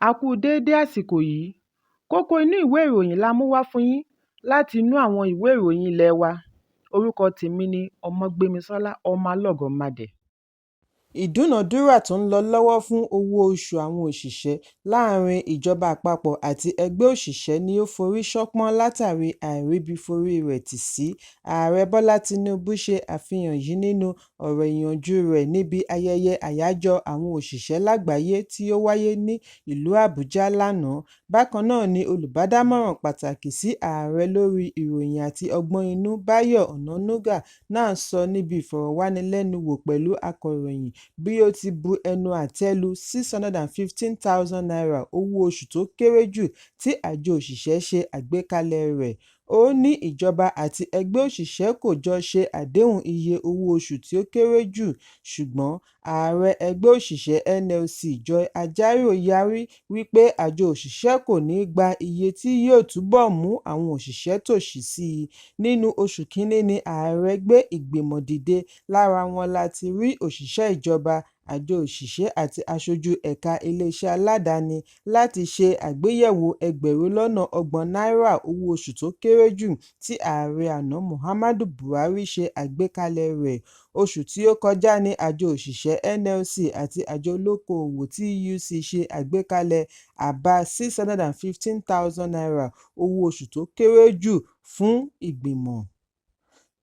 A kú déédé àsìkò yìí. Kókó inú ìwé ìròyìn la mú wá fún yín láti inú àwọn ìwé ìròyìn ilẹ̀ wa. Orúkọ tèmi ni Ọmọgbémisọ́lá ọmọ Alọ́gọ̀madẹ̀. Ìdúnàádúrà tó ń lọ lọ́wọ́ fún owó oṣù àwọn òṣìṣẹ́ láàrin ìjọba àpapọ̀ àti ẹgbẹ́ òṣìṣẹ́ ni ó forí ṣánpọ́n látàrí àìríbíforí rẹ̀ tì sí. Ààrẹ Bọ́lá Tinubu ṣe àfihàn yìí nínú ọ̀rọ̀ ìyànjú rẹ̀ níbi ayẹyẹ àyájọ́ àwọn òṣìṣẹ́ lágbàáyé tí ó wáyé ní ìlú Àbújá lánàá. Bákan náà ni olùbádámọ̀ràn pàtàkì sí ààrẹ lórí ìròyìn àti ọgbọ́n inú Báyọ̀ Ọ̀nànúgà náà sọ níbi ìfọ̀rọ̀wánilẹ́nuwò pẹ̀lú akọ̀ròyìn bí ó ti bu ẹnu àtẹ́ lu N615,000 owó oṣù tó kéré jù tí àjọ òṣìṣẹ́ ṣe àgbékalẹ̀ rẹ̀. Ó ní ìjọba àti ẹgbẹ́ òṣìṣẹ́ kò jọ ṣe àdéhùn iye owó oṣù tí ó kéré jù, ṣùgbọ́n ààrẹ ẹgbẹ́ òṣìṣẹ́ NLC Joy Ajaero yarí wípé àjọ òṣìṣẹ́ kò ní gba iye tí yóò túbọ̀ mú àwọn òṣìṣẹ́ tòṣì sí i. Nínú oṣù Kínní ni ààrẹ gbé ìgbìmọ̀ dìde, lára wọn láti rí òṣìṣẹ́ ìjọba, àjọ òṣìṣẹ́ àti aṣojú ẹ̀ka iléeṣẹ́ aládàáni láti ṣe àgbéyẹ̀wò N30,000 owó oṣù tó kéré jù tí ààrẹ àná Muhammadu Buhari ṣe àgbékalẹ̀ rẹ̀. Oṣù tí ó kọjá ní àjọ òṣìṣẹ́ NLC àti àjọ olókoòwò TUC ṣe àgbékalẹ̀ àbá N615,000 owó oṣù tó kéré jù fún ìgbìmọ̀.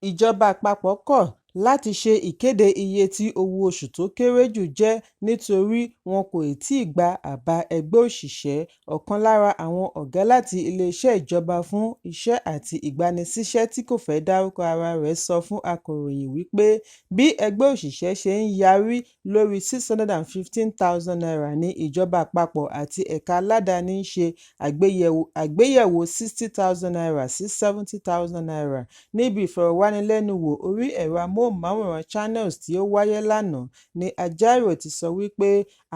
Ìjọba àpapọ̀ kọ̀ láti ṣe ìkéde iye tí owó oṣù tó kéré jù jẹ́ nítorí wọn kò tíì gba àbá ẹgbẹ́ òṣìṣẹ́. Ọ̀kan lára àwọn ọ̀gá láti iléeṣẹ́ ìjọba fún iṣẹ́ àti ìgbanisíṣẹ́ tí kò fẹ́ dárúkọ ara rẹ̀ sọ fún akọ̀ròyìn wípé bí ẹgbẹ́ òṣìṣẹ́ ṣe ń yarí lórí N615,000 ní ìjọba àpapọ̀ àti ẹ̀ka aládàáni ń ṣe àgbéyẹ̀wò N60,000 sí N70,000. Níbi ìfọ̀rọ̀wánilẹ́nuwò orí ẹ̀rọ amóhùnmáwòrán Channels tí ó wáyé lánàá ni Ajaero ti sọ wípé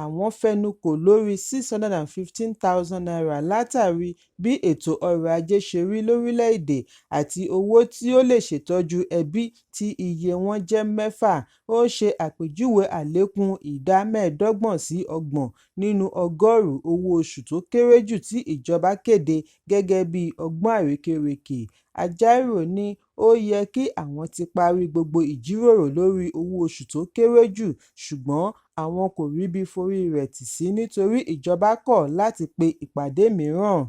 àwọn fẹnukò lórí N615,000 látàrí bí ètò ọrọ̀ ajé ṣe rí lórílẹ̀-èdè àti owó tí ó lè ṣètọ́jú ẹbí tí iye wọn jẹ́ 6. Ó ṣe àpèjúwe àlékún ìdá 25 sí 30 nínú ọgọ́rùn-ún owó oṣù tó kéré jù tí ìjọba kéde gẹ́gẹ́ bí ọgbọ́n àrékérekè. Ajaero ní ó yẹ kí àwọn ti parí gbogbo ìjíròrò lórí owó oṣù tó kéré jù, ṣùgbọ́n àwọn kò ríbi forí rẹ̀ tì sí nítorí ìjọba kọ̀ láti pe ìpàdé mìíràn.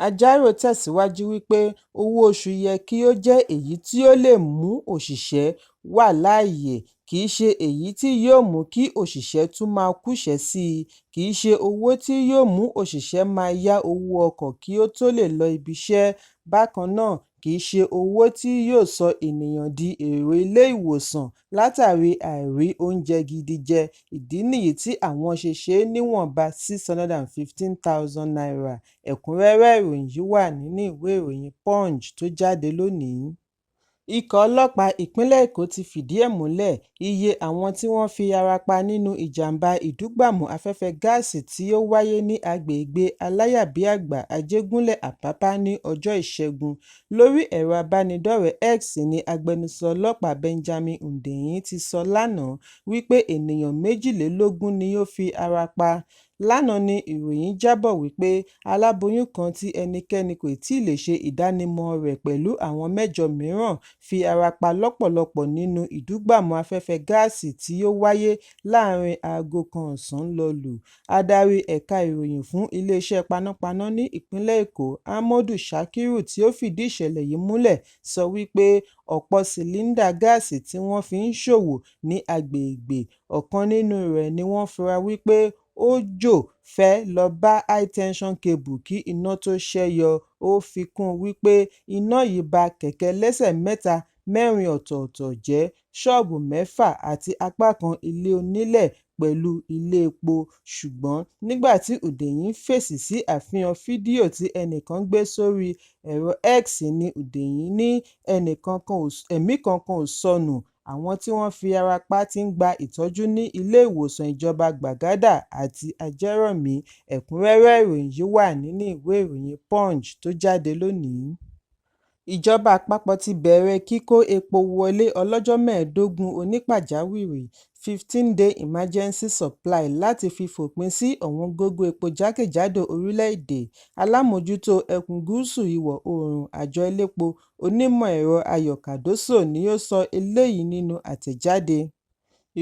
Ajaero tẹ̀síwájú wípé owó oṣù yẹ kí ó jẹ́ èyí tí ó lè mú òṣìṣẹ́ wà láàyè, kì í ṣe èyí tí yóò mú kí òṣìṣẹ́ tún máa kúṣẹ̀ẹ́ sí i, kì í ṣe owó tí yóò mú òṣìṣẹ́ máa yá owó ọkọ̀ kí ó tó lè lọ ibiṣẹ́. Bákan náà, kì í ṣe owó tí yóò sọ ènìyàn di èrò ilé ìwòsàn látàrí àìrí oúnjẹ gidi jẹ. Ìdí nìyí tí àwọn ṣe ṣe é níwọ̀nba N615,000. Ẹ̀kúnrẹ́rẹ́ ìròyìn yìí wà nínú ìwé ìròyìn Punch tó jáde lónìí. Ikọ̀ ọlọ́pàá ìpínlẹ̀ Èkó ti fìdí ẹ̀ múlẹ̀ iye àwọn tí wọ́n fi ara pa nínú ìjàmbá ìdúgbàmù afẹ́fẹ́ gáàsì tí ó wáyé ní agbègbè Aláyàbíàgbà Ajégúnlẹ̀ Àpápá ní ọjọ́ Ìṣẹ́gun. Lórí ẹ̀rọ abánidọ́rẹ̀ẹ́ X ni agbẹnusọ ọlọ́pàá Benjamin Hundeyin ti sọ lánàá wípé ènìyàn 22 ni ó fi ara pa. Lánàá ni ìròyìn jábọ̀ wípé aláboyún kan tí ẹnikẹ́ni kò tíì lè ṣe ìdánimọ̀ rẹ̀ pẹ̀lú àwọn 8 mìíràn fi ara pa lọ́pọ̀lọpọ̀ nínú ìdúgbàmù afẹ́fẹ́ gáàsì tí ó wáyé láàrin aago 1 ọ̀sán lọ́lù. Adarí ẹ̀ka ìròyìn fún iléeṣẹ́ panápaná ní ìpínlẹ̀ Èkó, Ahmadu Shakiru, tí ó fìdí ìṣẹ̀lẹ̀ yìí múlẹ̀, sọ wípé ọ̀pọ̀ sìlíńdà gáàsì tí wọ́n fi ń ṣòwò ní agbègbè ọ̀kan nínú rẹ̀ ni wọ́n fura wípé ó jò fẹ́ lọ bá high tension cable kí iná tó ṣẹ́yọ. Ó fi kún un wípé iná yìí ba kẹ̀kẹ́ ẹlẹ́sẹ̀ mẹ́ta 4 ọ̀tọ̀ọ̀tọ̀ jẹ́, ṣọ́ọ̀bù 6 àti apá kan ilé onílẹ̀ pẹ̀lú ilé epo. Ṣùgbọ́n nígbà tí Hundeyin fèsì sí àfihàn fídíò tí ẹnìkan gbé sórí ẹ̀rọ X ni Hundeyin ní ẹ̀mí kankan ò sọnù. Àwọn tí wọ́n fi ara pa ti ń gba ìtọ́jú ní ilé ìwòsàn ìjọba Gbàgádà àti Ajẹ́rọ̀mí. Ẹ̀kúnrẹ́rẹ́ ìròyìn yìí wà nínú ìwé ìròyìn Punch tó jáde lónìí. Ìjọba àpapọ̀ ti bẹ̀rẹ̀ kíkó epo wọlé ọlọ́jọ́ 15 onípàjáwìrì 15-day emergency supply láti fi fòpin sí ọ̀wọ́ngógó epo jákèjádò orílẹ̀-èdè. Alámòjútó ẹkùn gúúsù ìwọ̀ oòrùn àjọ elépo onímọ̀-ẹ̀rọ Ayọ̀ Cardoso ni ó sọ eléyìí nínú àtẹ̀jáde.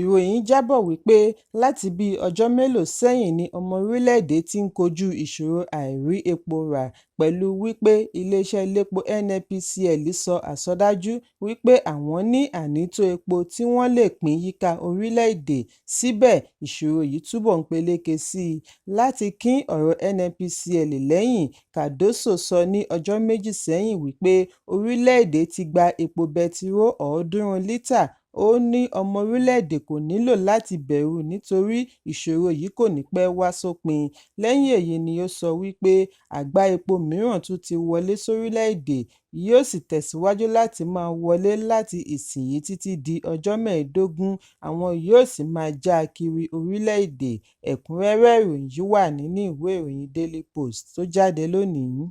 Ìròyìn jábọ̀ wípé láti bí ọjọ́ mélòó sẹ́yìn ni ọmọ orílẹ̀-èdè ti ń kojú ìṣòro àìrí epo rà, pẹ̀lú wípé iléeṣẹ́ elépo NNPCL sọ àsọdájú wípé àwọn ní ànító epo tí wọ́n lè pín yíká orílẹ̀-èdè. Síbẹ̀, ìṣòro yìí túbọ̀ ń peléke sí i. Láti kín ọ̀rọ̀ NNPCL lẹ́yìn, Cardoso sọ ní ọjọ́ méjì sẹ́yìn wípé orílẹ̀-èdè ti gba epo bẹtiró 300 lítà. Ó ní ọmọ orílẹ̀-èdè kò nílò láti bẹ̀rù nítorí ìṣòro yìí kò ní pẹ́ wá sópin. Lẹ́yìn èyí ni ó sọ wípé àgbá epo mìíràn tún ti wọlé sórílẹ̀-èdè, yóò sì tẹ̀síwájú láti máa wọlé láti ìsinyìí títí di ọjọ́ 15, àwọn yóò sì máa já kiri orílẹ̀-èdè. Ẹ̀kúnrẹ́rẹ́ ìròyìn yìí wà nínú ìwé ìròyìn Daily Post tó jáde lónìí.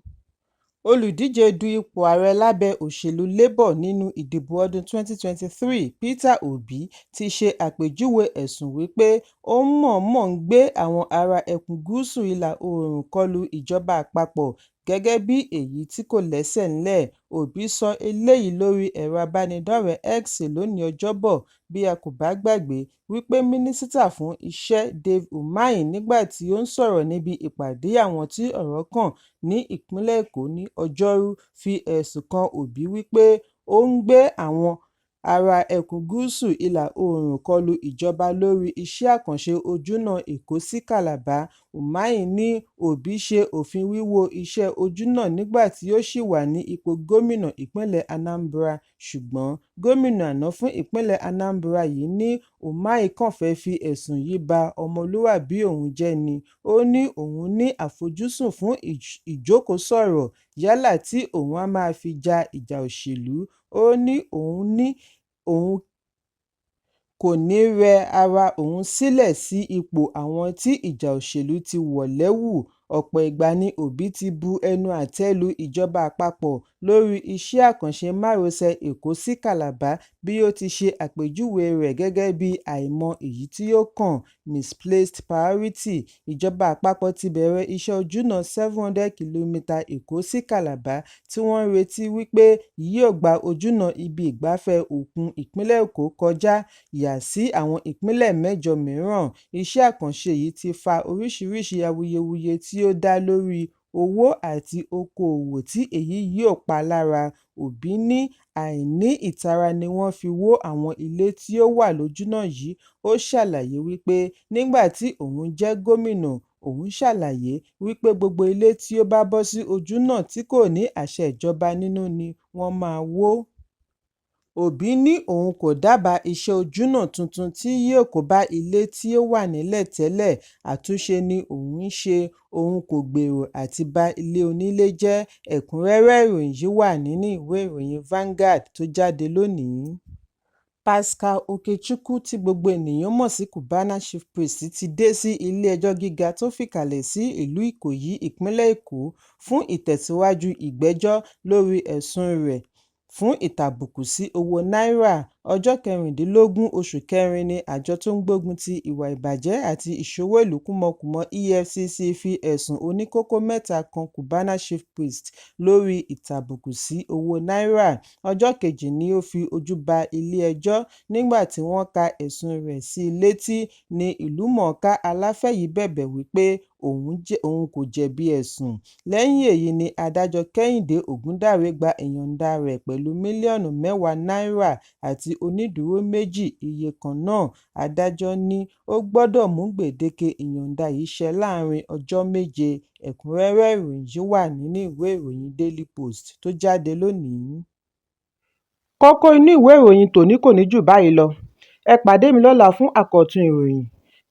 Olùdíje du ipò ààrẹ lábẹ́ òṣèlú Labour nínú ìdìbò ọdún 2023, Peter Obi, ti ṣe àpèjúwe ẹ̀sùn wípé ó mọ̀ọ́mọ̀ ń gbé àwọn ará ẹkùn gúúsù ìlà oòrùn kọlu ìjọba àpapọ̀ gẹ́gẹ́ bí èyí tí kò lẹ́sẹ̀ ńlẹ̀. Obi sọ eléyìí lórí ẹ̀rọ abánidọ́rẹ̀ẹ́ X lónìí Ọjọ́bọ̀. Bí a kò bá gbàgbé wípé Mínísítà fún Iṣẹ́ Dave Umahi, nígbà tí ó ń sọ̀rọ̀ níbi ìpàdé àwọn tí ọ̀rọ̀ kàn ní ìpínlẹ̀ Èkó ní Ọjọ́rú, fi ẹ̀sùn kan Obi wípé ó ń gbé àwọn ará ẹkùn gúúsù ìlà oòrùn kọlu ìjọba lórí iṣẹ́ àkànṣe ojúnà Èkó sí Calabar. Umahi ní Obi ṣe òfin wíwó iṣẹ́ ojúnà nígbà tí ó ṣì wà ní ipò gómìnà ìpínlẹ̀ Anambra, ṣùgbọ́n gómìnà àná fún ìpínlẹ̀ Anambra yìí ní Umahi kàn fẹ́ fi ẹ̀sùn yìí ba ọmọlúwàbí òun jẹ́ ni. Ó ní òun ní àfojúsùn fún ìjókòó-sọ̀rọ̀ yálà tí òun á máa fi ja ìjà òṣèlú. Ó ní òun kò ní rẹ ara òun sílẹ̀ sí ipò àwọn tí ìjà òṣèlú ti wọ̀ lẹ́wù. Ọ̀pọ̀ ìgbà ni Obi ti bu ẹnu àtẹ́ lu ìjọba àpapọ̀ lórí iṣẹ́ àkànṣe márosẹ̀ Èkó sí Calabar, bí ó ti ṣe àpèjúwe rẹ̀ gẹ́gẹ́ bí àìmọ̀ èyí tí ó kàn, misplaced priority. Ìjọba àpapọ̀ ti bẹ̀rẹ̀ iṣẹ́ ojúnà 700 km Èkó sí Calabar tí wọ́n ń retí wípé yóò gba ojúnà ibi ìgbafẹ́ òkun ìpínlẹ̀ Èkó kọjá yà sí àwọn ìpínlẹ̀ 8 mìíràn. Iṣẹ́ àkànṣe yìí ti fa oríṣiríṣi awuyewuye tí ó dá lórí owó àti okòòwò tí èyí yóò pa lára. Obi ní àìní ìtara ni wọ́n fi wó àwọn ilé tí ó wà lójúnà yìí. Ó ṣàlàyé wípé nígbà tí òun jẹ́ gómìnà, òun ṣàlàyé wípé gbogbo ilé tí ó bá bọ́ sí ojúnà tí kò ní àṣẹ ìjọba nínú ni wọ́n máa wó. Obi ní òun kò dábàá iṣẹ́ ojúnà tuntun tí yóò kóbá ilé tí ó wà nílẹ̀ tẹ́lẹ̀. Àtúnṣe ni òun ń ṣe, òun kò gbèrò àti ba ilé onílé jẹ́. Ẹ̀kúnrẹ́rẹ́ ìròyìn yìí wà nínú ìwé ìròyìn Vanguard tó jáde lónìí. Pascal Okechukwu, tí gbogbo ènìyàn mọ̀ sí Cubana Chief Priest, ti dé sí ilé-ẹjọ́ gíga tó fìkàlẹ̀ sí ìlú Ìkòyí, ìpínlẹ̀ Èkó, fún ìtẹ̀síwájú ìgbẹ́jọ́ lórí ẹ̀sùn rẹ̀ fún ìtàbùkù sí owó náírà. Ọjọ́ 16 oṣù kẹrin ni àjọ tó ń gbógun ti ìwà ìbàjẹ́ àti ìṣòwò ìlú kúmọkùmọ EFCC fi ẹ̀sùn oníkókó mẹ́ta kan Cubana Chief Priest lórí ìtàbùkù sí owó náírà. Ọjọ́ kejì ni ó fi ojú ba ilé-ẹjọ́. Nígbà tí wọ́n ka ẹ̀sùn rẹ̀ sí i létí, ni ìlúmọ̀ọ́ká aláfẹ́ yìí bẹ̀bẹ̀ wípé òun kò jẹ̀bi ẹ̀sùn. Lẹ́yìn èyí ni adájọ́ Kẹ́hìndé Ògúndáre gba ìyọ̀ǹda rẹ̀ pẹ̀lú mílíọ̀nù 10 náírà àti onídùúró méjì iye kan náà. Adájọ́ ní ó gbọ́dọ̀ mú gbèdéke ìyọ̀ǹda yìí ṣẹ láàárín ọjọ́ 7. Ẹ̀kúnrẹ́rẹ́ ìròyìn yìí wà nínú ìwé ìròyìn Daily Post tó jáde lónìí. Kókó inú ìwé ìròyìn tòní kò ní jù báyìí lọ. Ẹ pàdé mi lọ́la fún àkọ́tún ìròyìn.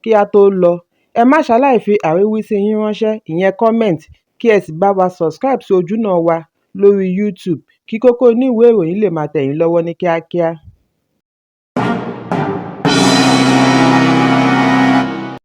Kí a tó lọ, ẹ má ṣaláì fi àríwísí yín ránṣẹ́, ìyẹn comment, kí ẹ sì bá wa subscribe sí ojúnà wa lórí YouTube kí kókó inú ìwé ìròyìn lè máa tẹ̀ yín lọ́wọ́ ní kíákíá.